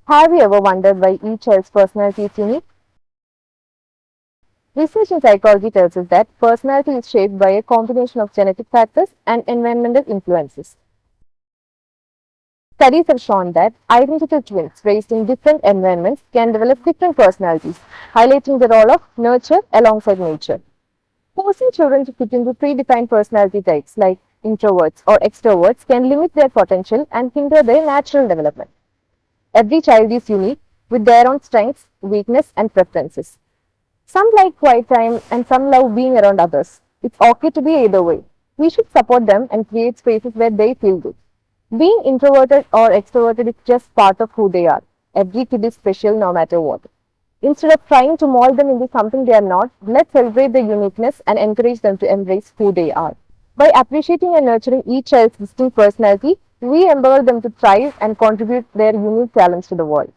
Have you ever wondered why each child's personality is unique? Research in psychology tells us that personality is shaped by a combination of genetic factors and environmental influences. Studies have shown that identical twins raised in different environments can develop different personalities, highlighting the role of nurture alongside nature. Forcing children to fit into predefined personality types like introverts or extroverts can limit their potential and hinder their natural development. Every child is unique with their own strengths, weaknesses, and preferences. Some like quiet time and some love being around others. It's okay to be either way. We should support them and create spaces where they feel good. Being introverted or extroverted is just part of who they are. Every kid is special no matter what. Instead of trying to mold them into something they are not, let's celebrate their uniqueness and encourage them to embrace who they are. By appreciating and nurturing each child's distinct personality, we empower them to thrive and contribute their unique talents to the world.